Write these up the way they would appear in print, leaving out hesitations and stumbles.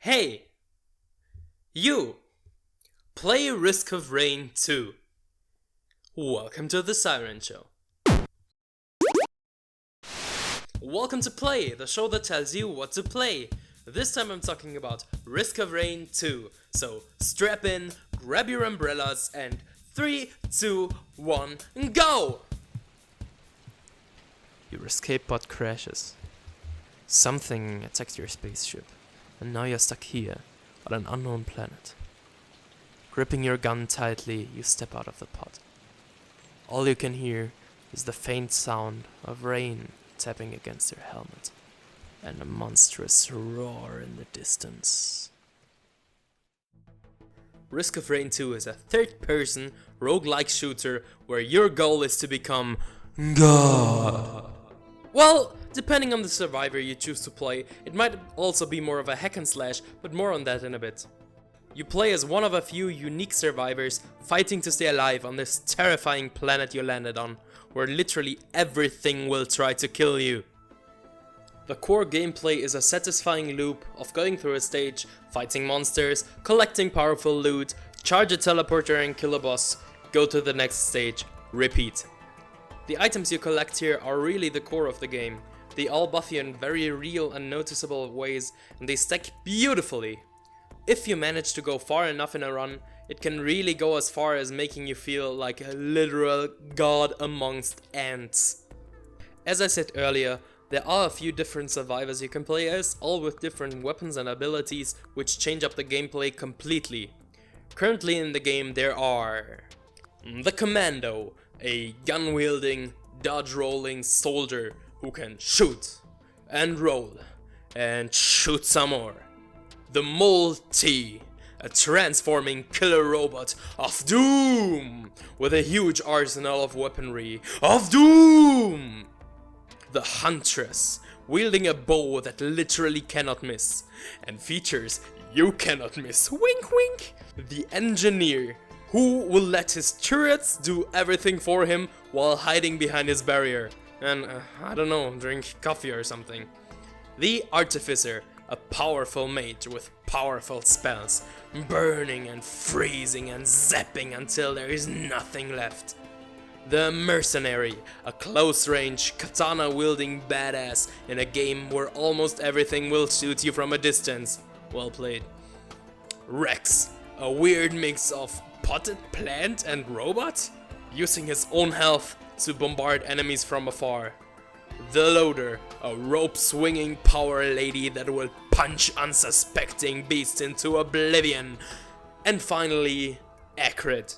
Hey! You! Play Risk of Rain 2. Welcome to the Siron Show. Welcome to Play, the show that tells you what to play. This time I'm talking about Risk of Rain 2. So strap in, grab your umbrellas, and 3, 2, 1, go! Your escape pod crashes. Something attacks your spaceship, and now you're stuck here on an unknown planet. Gripping your gun tightly, you step out of the pod. All you can hear is the faint sound of rain tapping against your helmet, and a monstrous roar in the distance. Risk of Rain 2 is a third-person roguelike shooter where your goal is to become God. Well, depending on the survivor you choose to play, it might also be more of a hack and slash, but more on that in a bit. You play as one of a few unique survivors fighting to stay alive on this terrifying planet you landed on, where literally everything will try to kill you. The core gameplay is a satisfying loop of going through a stage, fighting monsters, collecting powerful loot, charge a teleporter and kill a boss, go to the next stage, repeat. The items you collect here are really the core of the game. They all buff you in very real and noticeable ways, and they stack beautifully. If you manage to go far enough in a run, it can really go as far as making you feel like a literal god amongst ants. As I said earlier, there are a few different survivors you can play as, all with different weapons and abilities which change up the gameplay completely. Currently in the game there are the Commando, a gun-wielding, dodge-rolling soldier who can shoot and roll and shoot some more. The Multi, a transforming killer robot of doom with a huge arsenal of weaponry of doom. The Huntress, wielding a bow that literally cannot miss and features you cannot miss, wink wink. The Engineer, who will let his turrets do everything for him while hiding behind his barrier and, I don't know, drink coffee or something. The Artificer, a powerful mage with powerful spells, burning and freezing and zapping until there is nothing left. The Mercenary, a close-range, katana-wielding badass in a game where almost everything will shoot you from a distance. Well played. Rex, a weird mix of potted plant and robot, using his own health to bombard enemies from afar. The Loader, a rope-swinging power lady that will punch unsuspecting beasts into oblivion. And finally, Acrid,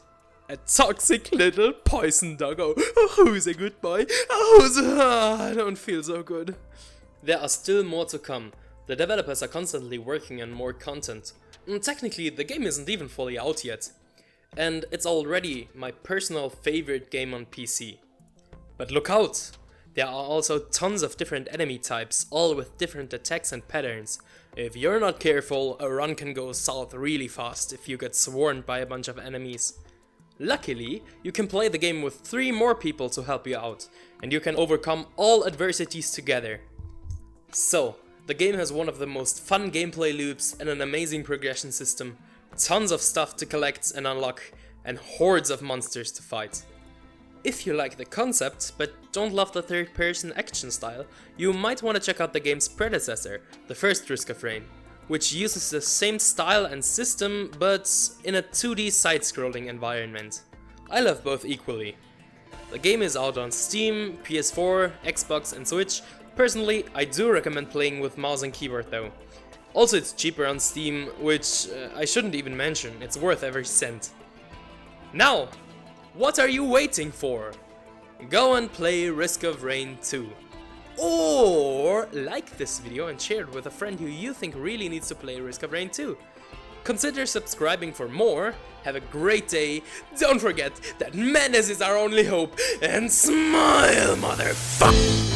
a toxic little poison doggo. Who's a good boy? I don't feel so good. There are still more to come. The developers are constantly working on more content. Technically, the game isn't even fully out yet. And it's already my personal favorite game on PC. But look out! There are also tons of different enemy types, all with different attacks and patterns. If you're not careful, a run can go south really fast if you get swarmed by a bunch of enemies. Luckily, you can play the game with 3 more people to help you out, and you can overcome all adversities together. So, the game has one of the most fun gameplay loops and an amazing progression system, tons of stuff to collect and unlock, and hordes of monsters to fight. If you like the concept, but don't love the third-person action style, you might want to check out the game's predecessor, the first Risk of Rain, which uses the same style and system, but in a 2D side-scrolling environment. I love both equally. The game is out on Steam, PS4, Xbox and Switch. Personally, I do recommend playing with mouse and keyboard though. Also, it's cheaper on Steam, which I shouldn't even mention, it's worth every cent. Now, what are you waiting for? Go and play Risk of Rain 2. Or like this video and share it with a friend who you think really needs to play Risk of Rain 2. Consider subscribing for more. Have a great day. Don't forget that madness is our only hope. And smile, motherfucker!